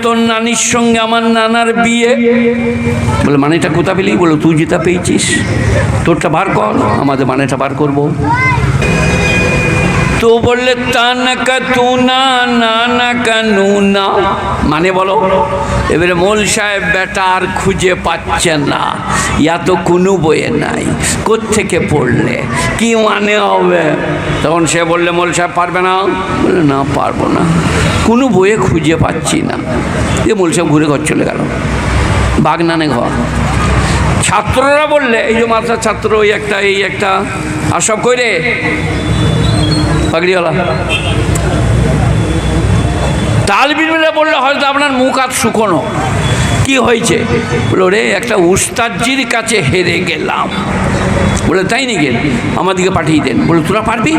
তোর নানির সঙ্গে আমার নানার বিয়ে। বলে মানেটা কোথা পেলি? বলো তুই যেটা পেয়েছিস তোরটা বার কর, আমাদের মানেটা বার করবো। তো বললে তানাকা তুনা নানাকা নুনা, মানে বলো। এবারে মোল সাহেব বেটা আর খুঁজে পাচ্ছেন না, ইয়া তো কোনো বইয়ে নাই, কোত্থেকে পড়লে কি মানে হবে? তখন সে বললে মোল সাহেব পারবে না? বলে না পারবো না, কোনো বইয়ে খুঁজে পাচ্ছি না। এ মোল সাহেব ঘুরে ঘর চলে গেল, বাগনানে ঘর। ছাত্ররা বললে, এই যে মাদ্রাসার ছাত্র, ওই একটা এই একটা, আর সব কই রে পাগড়িওয়ালা তালবিলরা বললে হয়তো আপনার মুখ হাত শুকনো, কি হয়েছে? বলো রে একটা উস্তাদজির কাছে হেরে গেলাম। বলে তাই নাকি? আমাদেরকে পাঠিয়ে দেন। বলে তোরা পারবি?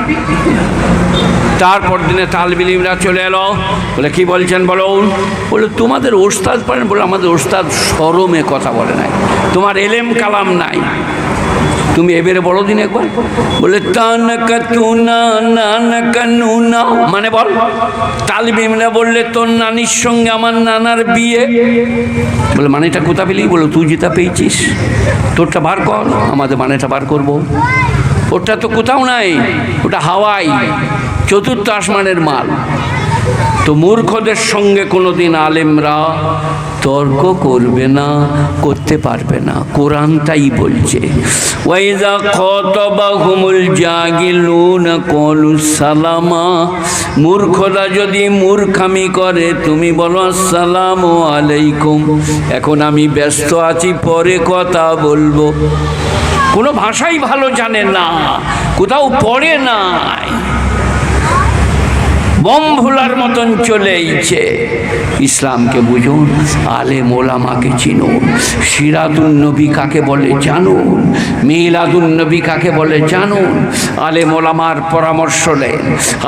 তারপর দিনে তালবিলিমরা চলে এলো, বলে কি বলছেন বলো। বলে তোমাদের ওস্তাদ পারেন? বলে আমাদের ওস্তাদ শরমে কথা বলে নাই, তোমার এলেম কালাম নাই, তুমি এবারে বলো দিন একবার। বলে তানাকা তুনা নানাকা নুনা, মানে বল। তালবিলরা বললে তোর নানির সঙ্গে আমার নানার বিয়ে। বলে মানেটা কোথা পেলি? বলো তুই যেটা পেয়েছিস তোরটা বার কর, আমাদের মানেটা বার করবো। ওটা তো কোথাও নাই, ওটা হাওয়াই, চতুর্থ আসমানের মাল। তো মূর্খদের সঙ্গে কোনোদিন আলেমরা তর্ক করবে না, করতে পারবে না, কোরআন তাই বলছে। ওয়াইজা খাতাবাহুমুল জাহিলুনা ক্বালু সালামা, মূর্খরা যদি মূর্খামি করে তুমি বলো আসসালামু আলাইকুম, এখন আমি ব্যস্ত আছি, পরে কথা বলবো। কোনো ভাষাই ভালো জানে না, কোথাও পড়ে নাই, বম ভোলার মতন চলেইছে। ইসলামকে বুঝুন, আলেম ওলামাকে চিনুন, সিরাতুন নবী কাকে বলে জানুন, মিলাদুন নবী কাকে বলে জানুন, আলেম ওলামার পরামর্শ নেন,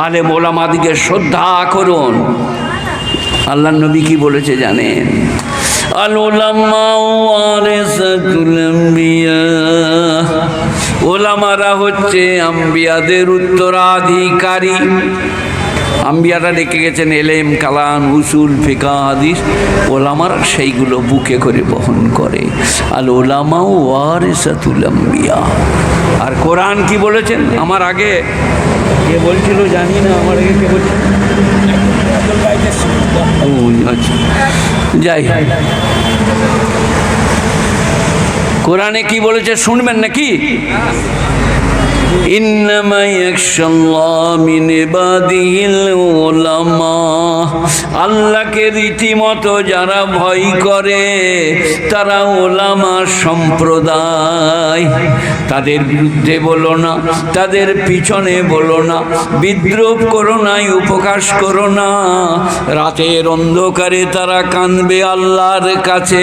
আলেম ওলামাদিকে শ্রদ্ধা করুন। আল্লাহর নবী কি বলেছে জানেন? আল উলামা ওয়ারিসাতুল আম্বিয়া, ওলামারা হচ্ছে আম্বিয়াদের উত্তরাধিকারী। আম্বিয়ারা রেখে গেছেন এলেম কালাম উসুল ফিকা হাদিস, ওলামারা সেইগুলো বুকে করে বহন করে। আল উলামা ওয়ারিসাতুল আম্বিয়া। আর কোরআন কি বলেছেন? আমার আগে কে বলছিল জানি না, আমার আগে কে বলছিল, ও আচ্ছা যাই, কোরআনে কি বলেছে শুনবেন নাকি? ইন্নামা ইয়াখশাল্লাহ মিন ইবাদিহিল উলামা, আল্লাহকে রীতিমতো যারা ভয় করে তারা ওলামা সম্প্রদায়। তাদের বিরুদ্ধে বলো না, তাদের পিছনে বলো না, বিদ্রোহ করো না, উপহাস করো না। রাতের অন্ধকারে তারা কাঁদবে আল্লাহর কাছে।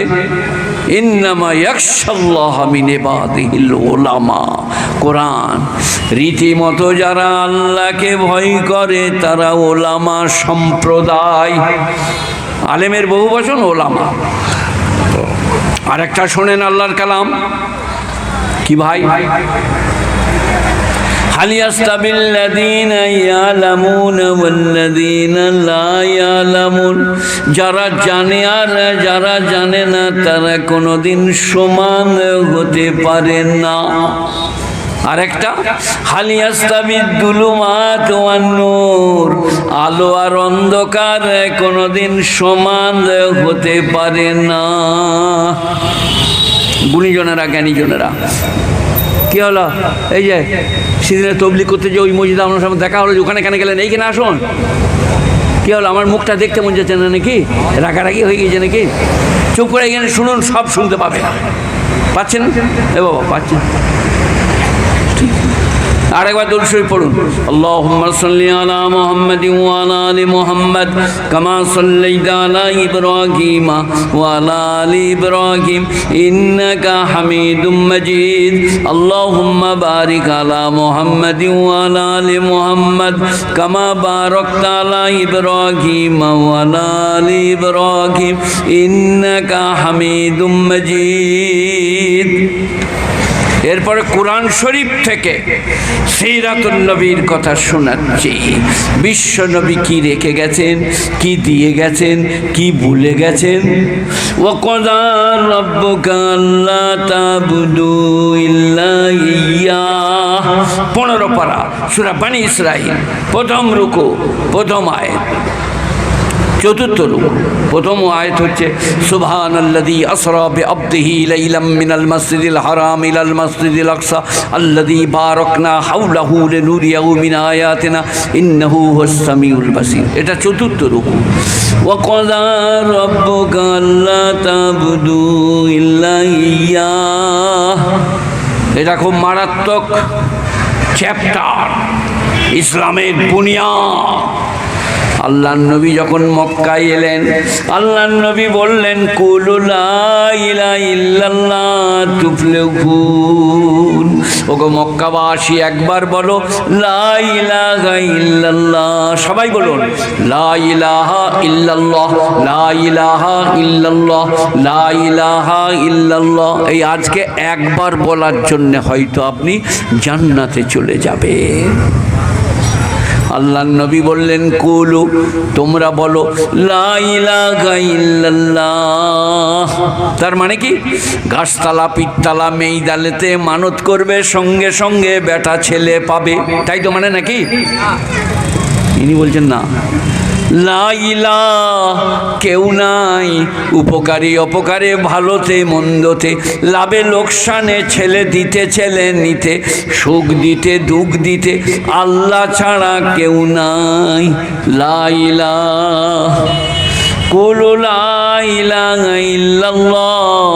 ইন্নামা ইয়াখশাল্লাহ মিন ইবাদিহিল উলামা। কোরআন, রীতিমতো যারা আল্লাহকে ভয় করে তারা ওলামা সম্প্রদায়। আলেমের বহু বচন ওলামা। আর একটা শোনেন আল্লাহর কালাম কি ভাই? হাল ইয়াস্তাবিল্লাযীনা ইয়ালামুনা ওয়াল্লাযীনা লা ইয়ালামুন, যারা জানে আর যারা জানে না তারা কোনোদিন সমান হতে পারে না। আরেকটা হাল ইয়াস্তাবিদ-দুলুমাত ওয়ান-নূর, আলো আর অন্ধকার কোনোদিন সমান হতে পারে না। গুণীজনেরা জ্ঞানীজনেরা কি হলো? এই যে সেদিনে তবলিগ করতে যে ওই মসজিদে আপনার সামনে দেখা হলো, ওখানে কেন গেলেন? এইখানে আসুন। কি হলো? আমার মুখটা দেখতে মন যাচ্ছে না নাকি? রাগারাগি হয়ে গিয়েছে নাকি? চুপ করে এখানে শুনুন, সব শুনতে পাবে। পাচ্ছেন? এ বাবা পাচ্ছেন? আরেকবার দুরূদ শরীফ পড়ুন। আল্লাহুম্মা সাল্লি আলা মুহাম্মাদিন ওয়া আলা আলি মুহাম্মাদ কামা সাল্লাইতা আলা ইব্রাহিম ওয়া আলা আলি ইব্রাহিম ইন্নাকা হামিদুম মাজিদ। আল্লাহুম্মা বারিক আলা মুহাম্মাদিন ওয়া আলা আলি মুহাম্মাদ কামা বারাকতা আলা ইব্রাহিম ওয়া আলা আলি ইব্রাহিম ইন্নাকা হামিদুম মাজিদ। এরপরে কোরআন শরীফ থেকে সিরাতুন নবীর কথা শোনাচ্ছি। বিশ্ব নবী কি রেখে গেছেন, কি দিয়ে গেছেন, কি ভুলে গেছেন। ওয়াকাদা রাব্বুকা আল্লা তা'বুদু ইল্লা ইয়্যাহ, 15 পারা সূরা বনী ইসরাঈল, প্রথম রুকু, প্রথম আয়াত, চতুর্থ রুকু। প্রথম আয়াত হচ্ছে সুবহানাল্লাযী আসরা বিআবদিহি লাইলাম মিনাল মাসজিদিল হারাম ইলাল মাসজিদিল আকসা আল্লাযী বারাকনা হাওলাহু লিনুরিয়াহু মিন আয়াতিনা ইন্নাহু হুয়াস সামিউল বাসীর। এটা চতুর্থ রুকু। ওয়া ক্বাদা রাব্বুকা আল্লা তা'বুদু ইল্লা ইয়্যাহ, এটা খুব মারাত্মক চ্যাপ্টার, ইসলামের বুনিয়াদ। আল্লাহর নবী যখন মক্কায় এলেন, আল্লাহর নবী বললেন কুলু লা ইলাহা ইল্লাল্লাহ তুফলিহুন। ওগো মক্কাবাসী, একবার বলো লা ইলাহা ইল্লাল্লাহ। সবাই বলুন লা ইলাহা ইল্লাল্লাহ, লা ইলাহা ইল্লাল্লাহ, লা ইলাহা ইল্লাল্লাহ। এই আজকে একবার বলার জন্য হয়তো আপনি জান্নাতে চলে যাবেন। আল্লাহর নবী বললেন কুলু, তোমরা বলো লা ইলাহা ইল্লাল্লাহ। তার মানে কি? গাছতলা, পিঠতলা, মেইদালেতে মানত করবে, সঙ্গে সঙ্গে বেটা ছেলে পাবে, তাই তো মানে নাকি? ইনি বলছেন না, লা ইলাহা কেউ নাই, উপকারী অপকারে, ভালোতে মন্দতে, লাভে লোকসানে, ছেলে দিতে ছেলে নিতে, সুখ দিতে দুঃখ দিতে আল্লাহ ছাড়া কেউ নাই। লা ইলাহা কুলু লা ইলাহা ইল্লাল্লাহ,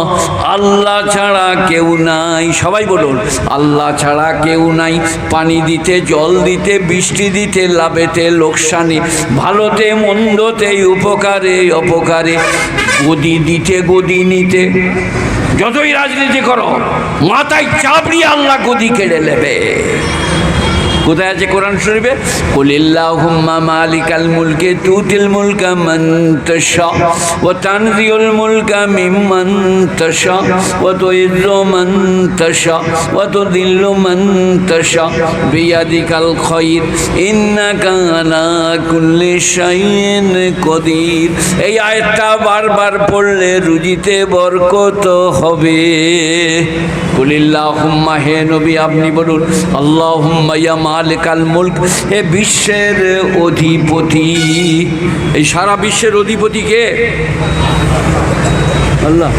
আল্লাহ ছাড়া কেউ নাই। সবাই বলুন আল্লাহ ছাড়া কেউ নাই। পানি দিতে, জল দিতে, বৃষ্টি দিতে, লাভেতে লোকসানে, ভালোতে মন্দতে, উপকারে অপকারে, গদি দিতে গদি নিতে। যতই রাজনীতি করো, মাথায় চাপড়িয়ে আল্লাহ গদি কেড়ে নেবে। কোথায় আছে কোরআন শরীফে? কুলিল্লাহুম্মা মালিকাল মুলকি তুতিল মুলকা মান তাশা ওয়া তানজিউল মুলকা মিম্মান তাশা ওয়া তুইজ্জু মান তাশা ওয়া তুযিল্লু মান তাশা বিয়াদিকাল খায়র ইন্নাকা আলা কুল্লি শাইইন কাদির। এই আয়াতটা বারবার পড়লে রুজিতে বরকত হবে। কুলিল্লাহুম্মা, হে নবী আপনি বলুন, আল্লাহুম্মা ইয়া মালিকাল মুলক, হে বিশ্বের অধিপতি। এই সারা বিশ্বের অধিপতি কে? আল্লাহ।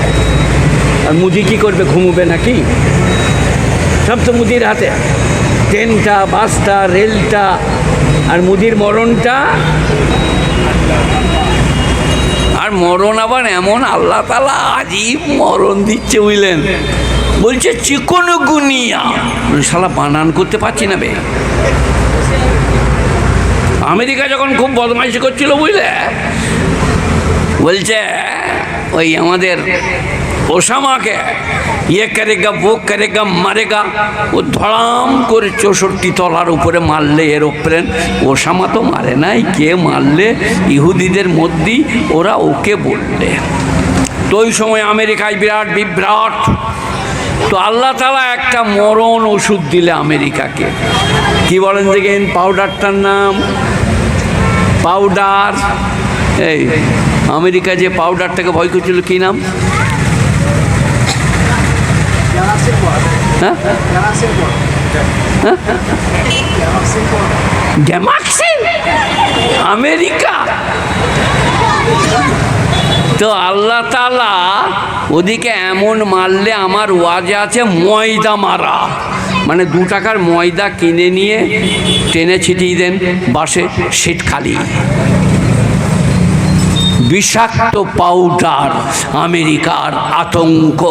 আর মুদি কি করবে? ঘুমোবে নাকি? সব তো মুদির হাতে, ট্রেনটা, বাসটা, রেলটা, আর মুদির মরণটা। আর মরণ আবার এমন আল্লাহ তাআলা আজীব মরণ দিচ্ছে, বুঝলেন? বলছে চিকন গুনিয়া, শালা বানান করতে পারছি না বে। আমেরিকা যখন খুব বদমাইশি করছিল, বুঝলে, বলছে ওই আমাদের ওসামাকে ইয়ে করেগা वो করেগা মারেগা, ও ধড়াম করে 64 তলার উপরে মারলে এরোপ্লেন। ওসামা তো মারে নাই, কে মারলে? ইহুদিদের মধ্যেই ওরা ওকে বললে। তো ওই সময় আমেরিকায় বিরাট বিভ্রাট। তো আল্লাহ তাআলা একটা মরণ ওষুধ দিলে আমেরিকাকে। কি বলেন দেখেন? পাউডারটার নাম পাউডার। এই আমেরিকা যে পাউডারটাকে ভয় করছিল, কি নাম? হ্যাঁ, গ্যামাক্সিন। আমেরিকা তো আল্লাহ তাআলা ওদিকে এমন মারলে, আমার ওয়াজে আছে ময়দা মারা, মানে 2 টাকার ময়দা কিনে নিয়ে ট্রেনে ছিটিয়ে দেন, বাসে সিট খালি। বিষাক্ত পাউডার, আমেরিকার আতঙ্ক।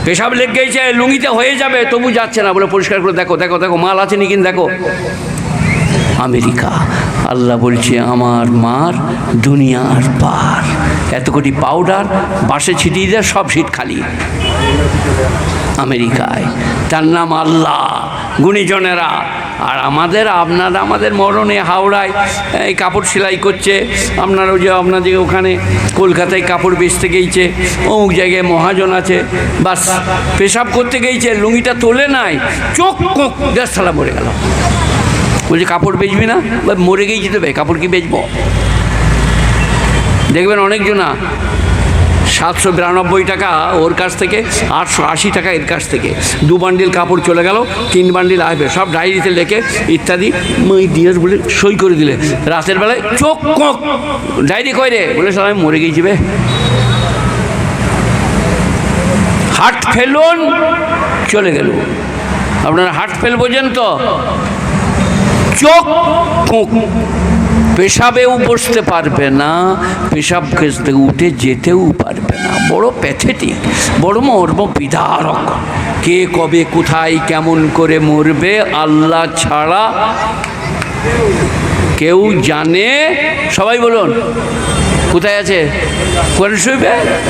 পেশাব লেগে গেছে, লুঙ্গিতে হয়ে যাবে, তবু যাচ্ছে না, বলে পরিষ্কার করে দেখো দেখো দেখো মাল আছে নাকি দেখো। আমেরিকা। আল্লাহ বলছে আমার মার দুনিয়ার পার, এত কোটি পাউডার বাসে ছিটিয়ে দেয়, সব সিট খালি আমেরিকায়। তার নাম আল্লাহ। গুণীজনেরা আর আমাদের মরণে হাওড়ায় এই কাপড় সেলাই করছে, আপনারও যে আপনাদের ওখানে কলকাতায় কাপড় বেচতে গিয়েছে, অমুক জায়গায় মহাজন আছে, বাস পেশাব করতে গিয়েছে, লুঙ্গিটা তোলে নাই, চোখ কোক গ্যাস থালা মরে গেল। বলছে কাপড় বেচবি না? মরে গিয়েছি তো ভাই, কাপড় কি বেচবো? দেখবেন অনেকজনা 792 টাকা ওর কাছ থেকে, 880 টাকা এর কাছ থেকে, 2 বান্ডিল কাপড় চলে গেল, 3 বান্ডিল আসবে, সব ডায়েরিতে লেখে ইত্যাদি দিয়াস বলে সই করে দিলে, রাতের বেলায় চোখ কোক ডায়েরি কয় রে, বলে সবাই মরে গিয়েছি বে। হার্ট ফেলুন চলে গেল। আপনারা হার্ট ফেল বোঝেন তো? চোখ কোক, পেশাবেও বসতে পারবে না, পেশাব থেকে উঠে যেতেও পারবে না। বড় প্যাথেটিক, বড় মর্ম বিদারক। কে কবে কোথায় কেমন করে মরবে আল্লাহ ছাড়া কেউ জানে। সবাই বলুন, কোথায় আছে? কোরআন শরীফে